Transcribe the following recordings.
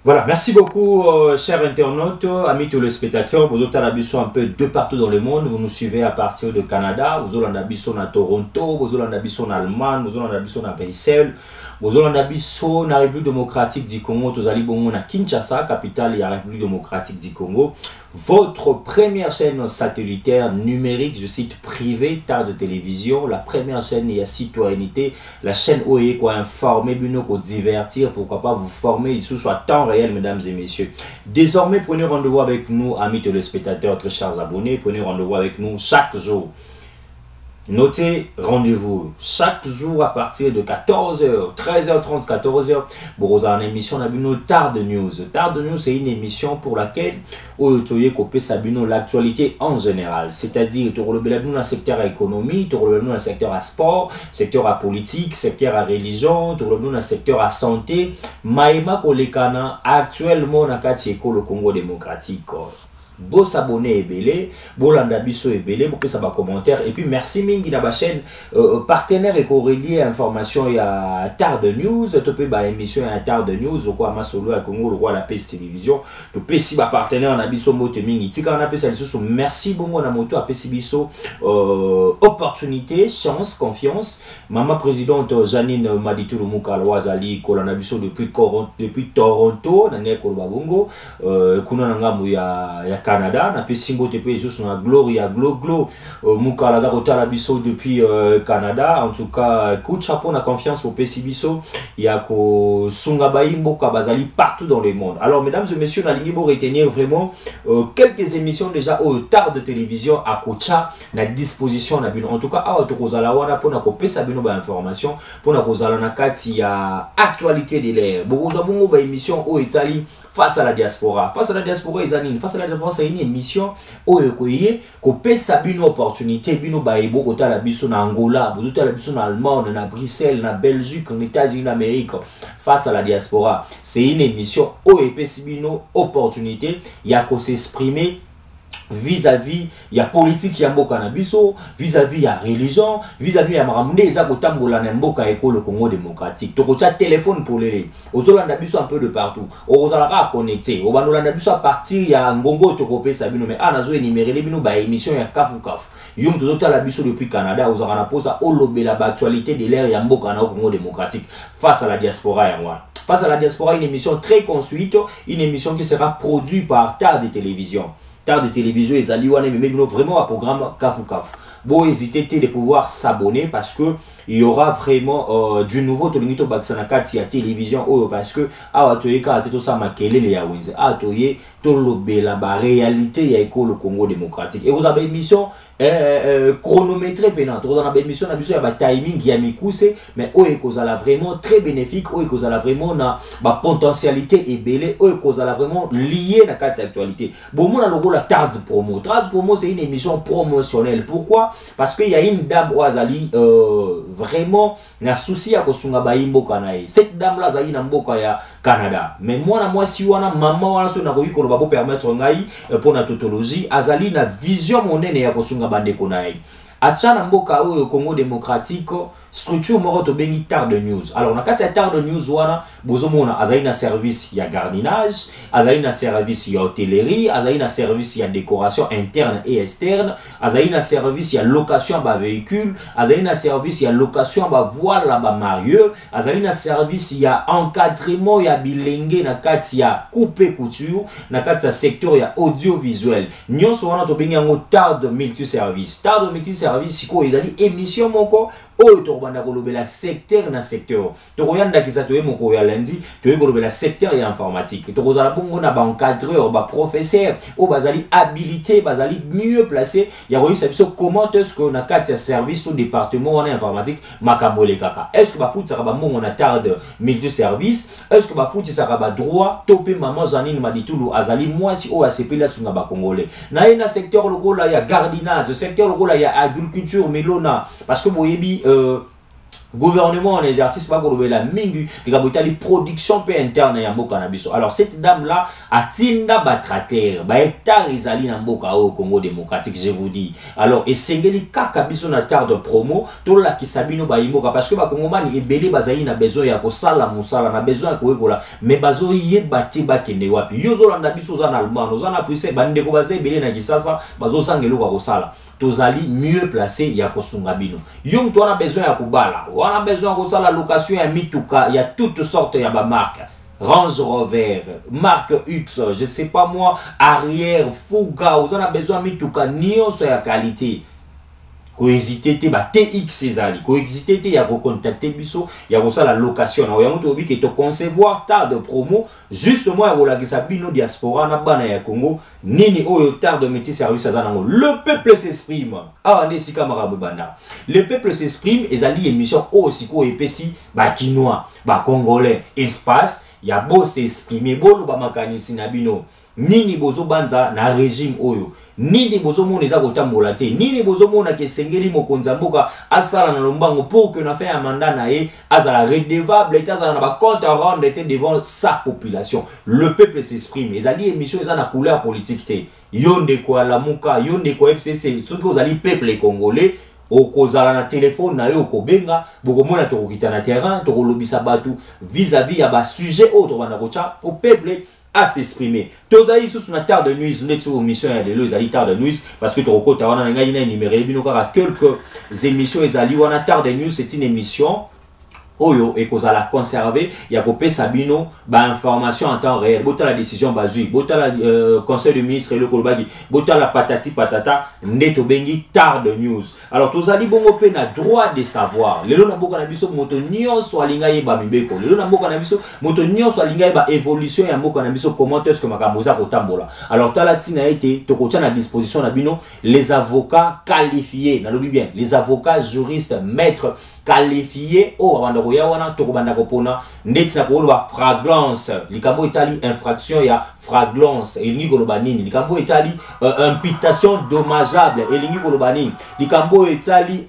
Voilà, merci beaucoup, chers internautes, amis téléspectateurs. Vous êtes à l'habitation un peu de partout dans le monde. Vous nous suivez à partir de Canada. Vous êtes en habitation à Toronto. Vous êtes en habitation en Allemagne. Vous êtes en habitation à Bruxelles. Vous êtes en habitation en République démocratique du Congo. Vous allez à Kinshasa, capitale de la République démocratique du Congo. Votre première chaîne satellitaire numérique, je cite privée, tard de télévision, la première chaîne et la citoyenneté, la chaîne OE quoi informer, pour divertir, pourquoi pas vous former, il soit temps réel, mesdames et messieurs. Désormais, prenez rendez-vous avec nous, amis téléspectateurs, très chers abonnés, prenez rendez-vous avec nous chaque jour. Notez rendez-vous chaque jour à partir de 14h, 13h30, 14h. Bon, vous avez une émission Tard de News. Tard de News, c'est une émission pour laquelle vous pouvez l'actualité en général. C'est-à-dire, vous avez dans le secteur économique, vous avez dans le secteur à sport, secteur à politique, secteur à religion, vous avez dans le secteur à santé. Maïma Kolekana, actuellement, dans le Congo démocratique. Beau s'abonner et belé, beau landabiso et belé, beau ça va commentaire et puis merci mingi na ba chaîne partenaire et corrélé information il y a Tard de News, tu peux ba émission à Tard de News ou quoi ma solo à Congo le roi la PES télévision, tu peux si ba partenaire na biso mote mingi tika na pesa liso merci bongo na moto a pesi biso opportunité, chance, confiance. Maman présidente Janine Maditulu Mukalwa zali kolana biso depuis Toronto na ngeko babongo kuna na ngambo ya Canada, na pesimbo te pe juste na Gloria Glo Mukala za kotala biso depuis Canada. En tout cas, coup de chapeau na confiance pour Pesibiso, ya ko sunga baimbo ka bazali partout dans le monde. Alors mesdames et messieurs, na lingi bo retenir vraiment quelques émissions déjà au Tard de télévision à Kocha na disposition na bino. En tout cas, a to kozala wana pona ko pesa bino ba information pona kozala na kati ya actualité de l'air. Bozo bongo ba émission au Italie face à la diaspora. Face à la diaspora, face à la diaspora, c'est une émission où vous avez une opportunité, bino baïbo, kota la biso na Angola, vous êtes la biso na Allemagne, na Bruxelles, na Belgique, en États-Unis, en Amérique. Face à la diaspora, c'est une émission où vous avez une opportunité, il y a qu'à s'exprimer vis-à-vis il y a politique ya mboka na biso, vis-à-vis il y a religion, vis-à-vis ya maramne eza kotambola na mboka eko le Congo démocratique. To kocha téléphone pour les ozolanda biso un peu de partout. Ozalaka connecté. Obanolanda biso à partir ya ngongo to kopesa bino mais anazo énumérer les bino ba émission ya kafu kafu. Yum to la biso depuis Canada ozalaka posa olobela ba actualité de l'ère ya mboka na Congo démocratique face à la diaspora ya moi. Face à la diaspora, une émission très construite, une émission qui sera produite par Tard de télévision. Tard de télévision et Zaliwane mais vraiment un programme Kafu Kafu. Bon, hésitez de pouvoir s'abonner parce que il y aura vraiment du nouveau Tolingito Baksanaka si à télévision parce que à Toyeka tout ça makele les Yawinze à Toye Tolobela ba réalité ya école le Congo démocratique et vous avez une émission chronométrée pénante. Vous avez une émission na biso ya ba timing ya mikuse mais oekozala vraiment très bénéfique, oekozala vraiment na ba potentialité et belé, oekozala vraiment lié na carte actualité. Bon mon logo la Tard promo. Tard promo c'est une émission promotionnelle. Pourquoi? Parce qu'il y a une dame Ouazali vraiment na souci à kosunga baimbo kanae. Cette dame là zali na mboka ya Canada. Mais moi si wana maman wana so na ko yiko babo permettre ngai pour na tautologie azali na vision monene ya kosunga bande konae. Achana mboka oyo Congo démocratique structure moko to bengi Tard de News. Alors na kati ya Tard de News wana bozomona azali na service ya gardiennage, azali na service ya hôtellerie, azali na service ya décoration interne et externe, azali na service ya location ba véhicule, azali na service ya location ba voile ba marieux, azali na service ya encadrement ya bilenge na kati ya coupe couture, na kati ya secteur ya audiovisuel. Nyonso wana to bengi yango Tard multi service. Tard multi service siko ezali émission moko oyo tokobanda kolobela secteur na secteur. Tokoyanda kisa toye moko ya lundi, toye kolobela secteur ya informatique. Tokozala bongo na ba encadreur, ba professeur, o bazali habilité, bazali mieux placé. Ya koyisa biso comment est-ce que na kati ya service au département en informatique makambole kaka. Est-ce que ba futi saka ba mongo na Tard multi service? Est-ce que ba futi saka ba droit topé maman Janine Maditulu azali mwasi o asepela sunga ba congolais. Na ina secteur lokola ya gardiennage, secteur lokola ya agriculture melona parce que boyebi gouvernement en exercice pas pour la mingu les production peu interne ya mboka na biso. Alors cette dame là atinda batrater ba hectare izali na mboka au Congo démocratique, je vous dis. Alors esengeli kaka biso na terre de promo to la kisabino ba imboka parce que ba kongomani ebele bazali na besoin ya kosala musala na besoin ko ekola mais bazo yeba ti ba kende wapi yozo landa biso za na Allemagne za na puisse bande ko bazali ebele na kisasa bazo sangelo ko kosala tozali mieux placé ya kosunga bino. Yung to na besoin ya kubala, on a besoin de la location ya mituka, il y a toutes sortes ya ba marque. Range Rover, marque X, je sais pas moi, arrière, Fuga, on a besoin de mituka nyonso ya qualité. Ko hésiter te ba TX ezali, ko hésiter te ya ko contacter biso, ya ko la location na yango to bi ke to concevoir tard de promo justement ya ko la bino diaspora na bana ya Congo nini oyo tard de métier service azanango. Le peuple s'exprime. Ah nesika marabu bana. Le peuple s'exprime ezali émission aussi ko epesi ba kinois, ba congolais, espace ya bo s'exprimer bolo ba makanisi na bino. Nini bozo banza na régime oyo nini bozo mona eza kotambola te nini bozo mona ke sengeli mokonza mboka asala na lombango pour que na fait un mandat na ye azala redevable et azala na ba compte à rendre devant sa population. Le peuple s'exprime ezali émission eza na couleur politique te yonde ko la muka yonde ko FCC soki ozali peuple congolais okozala na téléphone na yo kobenga bokomona tokokita na terrain tokolobisa batu vis-à-vis ya ba sujet autre bana kocha au peuple à s'exprimer. Tozaï sous une tard de nuit, nous sommes mission à l'élu, tard de nuit, parce que tu recoues, on a un numéro, quelques émissions, tard de nuit, c'est une émission. Oyo et qu'on a la conserver il y a copé sabino ba information en temps réel bota la décision bazui bota la conseil de ministre le kolobaki bota la patati patata neto bengi tard de news. Alors tous ali bongo pe na droit de savoir lelo na mboka na biso moto nyonso alinga yeba mibeko lelo na mboka na biso moto nyonso alinga yeba évolution ya mboka na biso comment est-ce que makambo za kotambola. Alors tala tina été tokotia na disposition na bino les avocats qualifiés na lobi bien les avocats juristes maîtres qualifié au bandako ya wana to bandako pona ndeti na ko ba fragrance likambo itali infraction ya fragrance elingi ko banini likambo itali imputation dommageable elingi ko banini likambo itali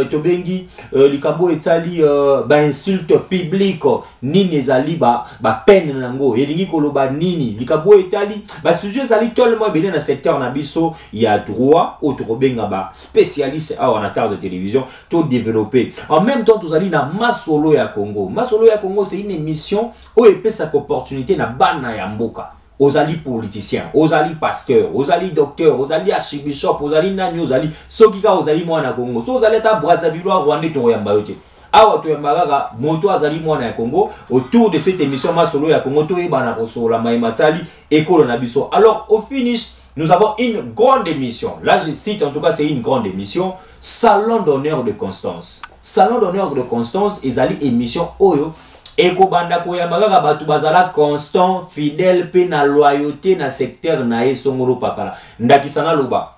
to bengi likambo itali ba insulte publique nini ezali ba peine nango elingi ko banini likambo itali ba sujet zali tellement bien na secteur na biso ya droit au to benga ba spécialiste en attente de télévision to développer. En même temps, vous allez na Masolo ya Congo. Masolo ya Congo, c'est une émission où il peut sa opportunité na bana ya mboka. Aux alliés politiciens, aux alliés pasteurs, aux alliés docteurs, aux alliés archibishop, aux alliés nani, aux alliés sokika, aux alliés moana Congo. So aux alliés ta Brazzaville, Rwanda, to yambayote. Awa to yambaga, moto azali moana ya Congo. Autour de cette émission Masolo ya Congo, to yebana koso la maimatali, école na biso. Alors au finish, nous avons une grande émission. Là, je cite, en tout cas, c'est une grande émission. Salon d'honneur de Constance. Salon d'honneur de Constance, ils allaient émission Oyo. Eko banda koyambaga batu bazala constant, fidèle, pe na loyauté na secteur na esongolo pakala. Ndakisana loba.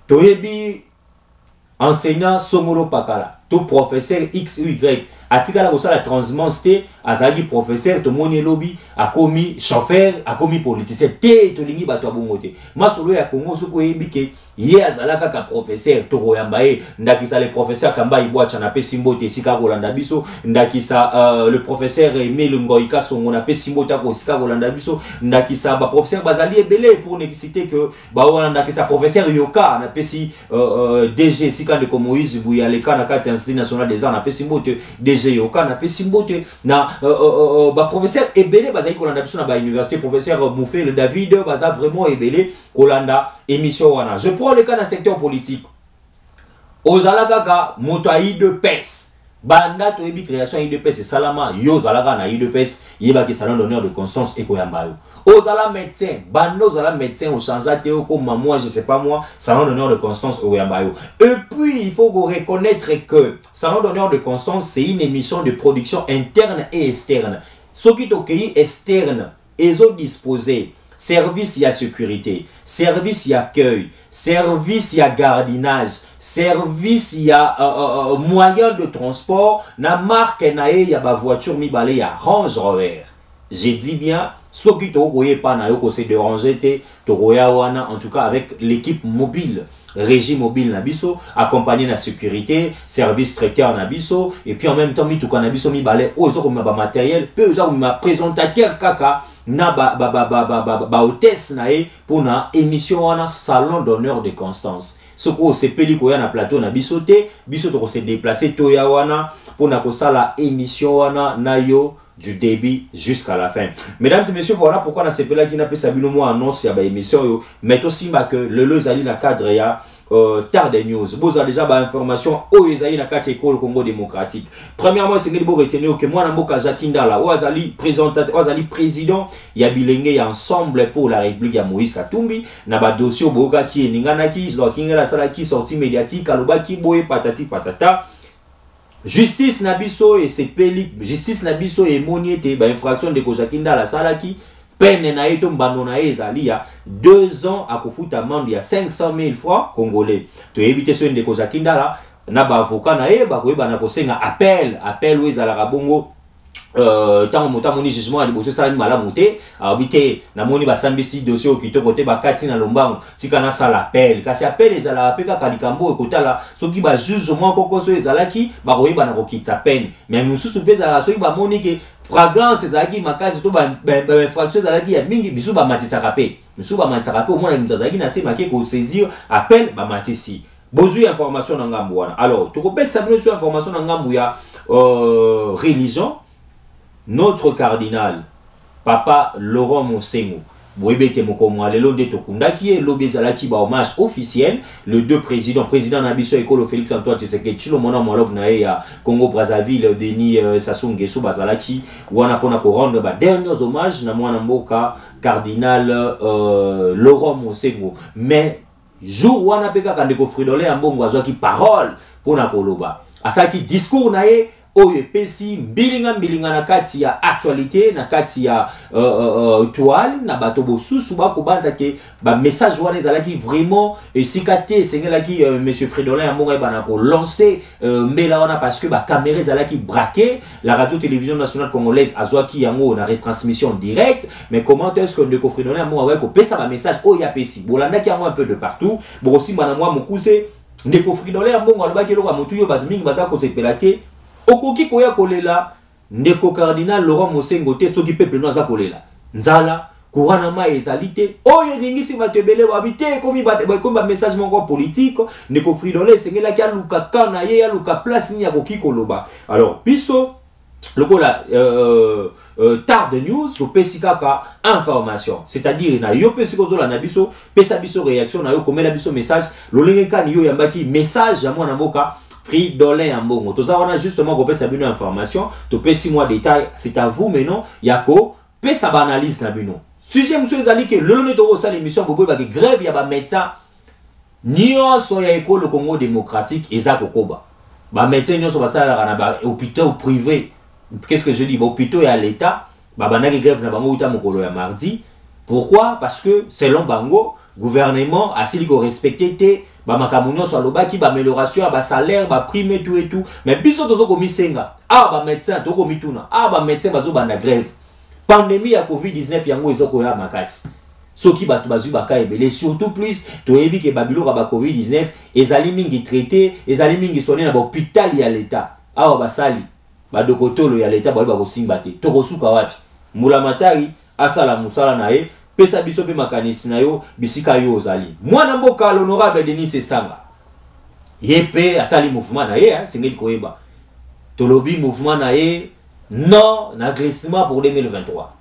Toyebi enseignant songolo pakala. To professeur X ou Y. Atikala la transmensité, azagi professeur, to moni lobby, a commis chauffeur, a commis politicien, te to lingi bato abongote. Masolo ya Congo soko yebike, ye azalaka ka professeur, to koyambaye, ndakisa le professeur kamba ibwacha na pe simbote sika kolanda biso, ndakisa le professeur Emile Ngoika songo na pe simbota ko sika kolanda biso, ndakisa ba professeur bazali ebele pour ne citer que ba wana ndakisa professeur Yoka na pe si DG sika de Moïse Bouyaleka na kati Institut national des arts na pe simbote DG Yoka na pe simbote na ba professeur ebele bazali kolanda biso na ba université professeur Moufé le David baza vraiment ebele kolanda émission wana. Je prends le cas dans le secteur politique. Ozalaka moto de PES. Banda to ebi création de PES salama yo zalaka na de PES yeba ki salon d'honneur de Constance et Koyambayo. Ozala médecin, banda ozala médecin au changeate comme moi je sais pas moi salon d'honneur de Constance et Koyambayo. Et puis il faut reconnaître que salon d'honneur de Constance c'est une émission de production interne et externe. Ce qui est externe, ils ont disposé service y a sécurité, service y a accueil, service y a gardinage, service y a moyen de transport, na marque na y a ba voiture mi balé ya Range Rover. J'ai dit bien Ce qui te pas na yo se déranger te tokoya wana en tout cas avec l'équipe mobile. Régie mobile Nabiso, accompagné la sécurité, service traiteur Nabiso, et puis en même temps, mi tout Nabiso mi balai, ozo comme ma matériel, peu ozo ma présentateur kaka, na ba hôtesse nae pour na émission wana salon d'honneur de Constance. Ce qu'on se pelliko ya na plateau Nabiso te, biso to se déplacer to ya wana pour na ko sala émission wana na yo du début jusqu'à la fin. Mesdames et messieurs, voilà pourquoi on a ces là qui n'a pas sabino moi annonce ya ba émission mais aussi que le lezali na cadre ya tard des news. Vous avez déjà ba information au ezali na cadre école Congo démocratique. Premièrement, c'est que vous retenez que moi na mboka Jakinda là, ozali présentateur, ozali président ya bilenge ya ensemble pour la République ya Moïse Katumbi na ba dossier boka qui ningana ki lorsqu'il la sala qui sortie médiatique aloba ki boye patati patata. Justice Nabiso et c'est péli, justice Nabiso et moniete, bah infraction de Kojakinda la salaki, peine na eto mbano na ezali ya 2 ans à kofuta amende ya 500 000 francs congolais. To éviter ce de Kojakinda là, na ba avocat na e ba koyeba na kosenga appel ou ezala bongo. Tant moni jugement à liboso ça malamu te habité na moni basambisi dossier okito côté bakati na lombango tika na sala appel kasi appel ezala peka kalikambo ekotala soki ba jugement kokoso ezalaki ba koyeba na kokitsa peine mais mususu peza soki ba moni ke fragrance ezalaki makasi to ba infraction ezalaki ya mingi bisu ba matisaka pe bisu ba matisaka pe au moins mutazaki na sema ke ko saisir appel ba matisi besoin information na ngambu wana. Alors to kopesa sabino sur information na ngambu ya religion. Notre cardinal, Papa Laurent Monsengo, Bouébete Mokomo, Alelonde Tokunda, qui est l'obézalaki ba hommage officiel, le deux présidents, président Nabiso Ekolo Félix Antoine Tshisekedi, Chilo Mona Molok Nae Congo Brazzaville, Denis Sassou Nguesso Bazalaki, Wana Pona ko rendre ba derniers hommages na mwana mboka cardinal Laurent Monsengo. Mais jour wana peka kandeko Fridolin ambongo azwaki parole pona koloba. Asaki discours nae oye pesi mbilinga na kati ya actualité na kati ya toile na bato bosusu bako banta ke ba message wana ezalaki vraiment sikate sengelaki monsieur Fridolin amonga bana ko lancer mbela wana parce que ba caméra ezalaki braqué la radio télévision nationale congolaise azwaki yango na retransmission directe mais comment est-ce que ndeko Fridolin amonga ko pesa ba message oya pesi bolanda ki yango un peu de partout bosi bana moi mokuse ndeko Fridolin amonga alobaki loka mutu yo ba mingi baza ko sepelate okoki koya kolela ndeko cardinal Laurent Monsengo te soki peuple no aza kolela nzala courant ma ezalite oyo ningisi batebele babite komi ba message moko politique ndeko Fridolin sengela ki aluka kana ye aluka place ni ya koki koloba. Alors biso lokola tard de news ko pesikaka information, c'est-à-dire na yo pesiko zola na biso pesa biso réaction na yo komela biso message lolenge kan yo yambaki message ya mwana mboka Fridolin Ambongo. Tout ça, on a justement coupé sa bonne information. Tu peux 6 mois de détails. C'est à vous maintenant. Yako, peut sa analyse na bino. Sujet monsieur Zali que le long de ça l'émission vous pouvez que grève ya ba médecin. Nio so ya école Congo démocratique eza kokoba. Ba médecin nio so ba sala na ba hôpital privé. Qu'est-ce que je dis? Ba hôpital ya l'état. Ba banaki grève na bango uta mokolo ya mardi. Pourquoi? Parce que selon bango gouvernement a sili ko respecter te ba makamunyo so alobaki ba amélioration ba salaire ba prime et tout mais biso tozo ko misenga ba médecin to ko mituna ba médecin bazo banda grève pandémie ya COVID-19 yango ezoko ya makasi soki batu bazu baka ebele surtout plus to yebi ke babilo ba COVID-19 ezali mingi traité ezali mingi soigné na ba hôpital ya l'état ba sali ba dokotolo ya l'état ba ko simba te to ko suka wapi mula matari asala musala nae pesa biso pe makanisi na yo bisika yo ozali mwana mboka l'honorable Denis Esanga yepe asali mouvement na ye sengeli koyeba tolobi mouvement na ye non na glissement pour 2023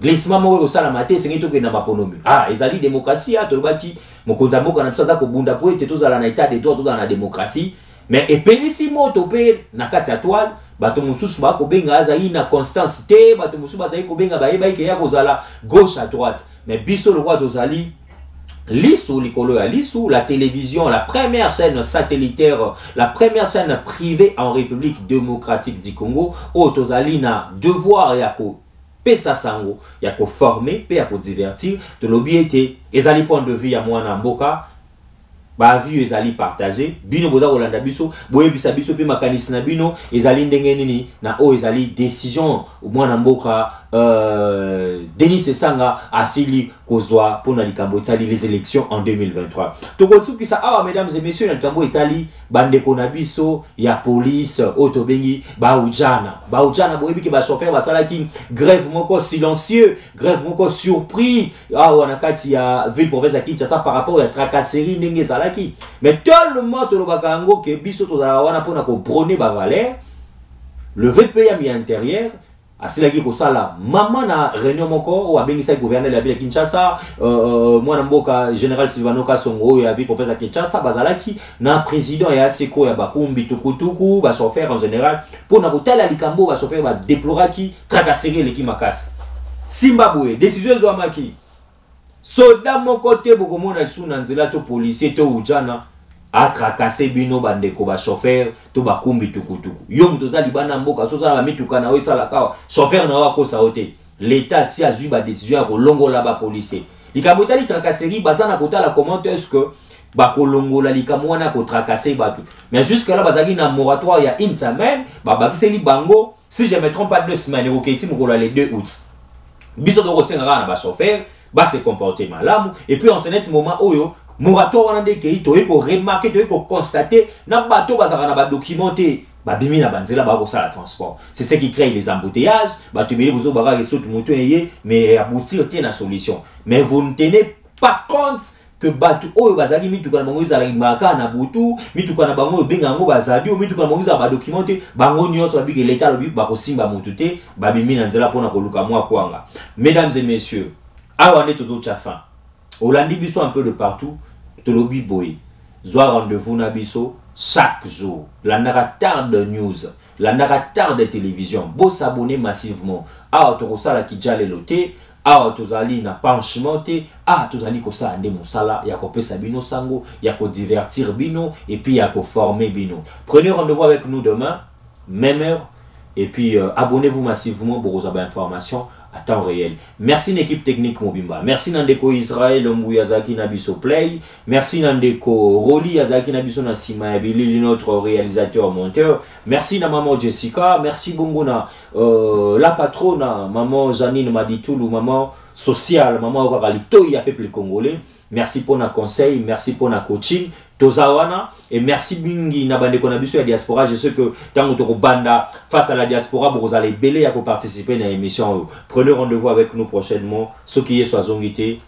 glissement mo ko sala maté sengeli to ke na maponomi ezali démocratie tolobaki mokonza mboka na biso za ko bunda po ete tozala na état de droit tozala na démocratie mais epelisi moto pe na kati ya toile bato mususu ba ko benga azali na constance te bato mususu bazali ko benga ba ke ya kozala gauche à droite mais biso le roi dozali lisu likolo ya lisu la télévision la première chaîne satellitaire la première chaîne privée en République démocratique du Congo o tozali na devoir ya ko pesa sango ya ko former pe ya ko divertir to lobi ete ezali point de vue ya mwana mboka ba vu ezali partagé bino boza kolanda biso boyebisa biso pe makanisi na bino ezali ndenge nini na o ezali décision mwana mboka Denis Esanga asili kozwa pona likambo etali les élections en 2023 tokosukisa awa mesdames et messieurs na likambo etali bandeko na biso ya police otobengi baujana boyebi ke ba chauffeur basalaki grève moko silencieux grève moko surpris awa na kati ya ville province ya Kinshasa par rapport à tracasserie ndenge ezalaki mais tellement tolobaka yango ke biso tozala wana pona ko prôner ba valeur le VP ya mi intérieur asilaki kosala mama na réunion moko ou abengisa gouverneur de la ville de Kinshasa mwana mboka général Silvano Kasongo ya ville province ya Kinshasa bazalaki na président ya seko ya bakumbi tukutuku ba chauffeur en général pour na kotala likambo ba chauffeur ba déploraki tracasserie leki makasi Zimbabwe décision ezwamaki soda moko te bokomona lisu na nzela to policier to ujana a tracasser bino bandeko ba chauffeur to bakumbi tukutuku yo muto za libana mboka so za ba mituka na wesala ka chauffeur na wako saote l'état si a zui ba décision ko longola ba policier likambo tali tracasserie bazana kotala comment est-ce que ba kolongola likambo wana ko tracasser batu mais jusque là bazaki na moratoire ya une semaine ba bakiseli bango si je me trompe pas 2 semaines au kiti mokolo le 2 août biso to kosenga na ba chauffeur ba se comporter malamu et puis en ce net moment oyo moratoire wana ndeke ito eko remarquer to eko constater na bato bazaka na ba documenter ba bimi na banzela ba ko sala transport c'est ce qui crée les embouteillages bato beli bozo baka reso tout moto eye mais aboutir te na solution mais vous ne tenez pas compte que bato oyo bazali mituka na bango ezala maka na butu mituka na bango benga ngo bazali mituka na bango za ba documenter bango nyonso babike l'état lobi ba ko simba mutu te ba bimi na nzela pona ko luka mwa kwanga mesdames et messieurs awa ne tozo chafa Olandi biso un peu de partout, tolobi boy. Zwa rendez-vous na biso chaque jour. La narrateur de news, la narrateur de télévision. Bo s'abonner massivement. Ah, torosa la kijale lote. Ah, tozali na penchement te. Ah, tozali kosa ande mosala. Yako pesa bino sango. Yako divertir bino. Et puis yako former bino. Prenez rendez-vous avec nous demain. Même heure. Et puis abonnez-vous massivement pour vos informations à temps réel. Merci l'équipe technique Mobimba. Merci Nandeko Israël Mbuyazaki Nabiso Play. Merci Nandeko Roli Yazaki Nabiso Nasima Yabili, notre réalisateur monteur. Merci na maman Jessica. Merci Bongo na la patronne, maman Janine Maditoulou, maman sociale, maman Okaralito, il y a peuple congolais. Merci pour nos conseils, merci pour nos coaching. Tozawana et merci bingi na bande konabiso ya diaspora. Je sais que tant que banda face à la diaspora vous allez belé à participer à l'émission. Prenez rendez-vous avec nous prochainement. Ce qui est soit zongité.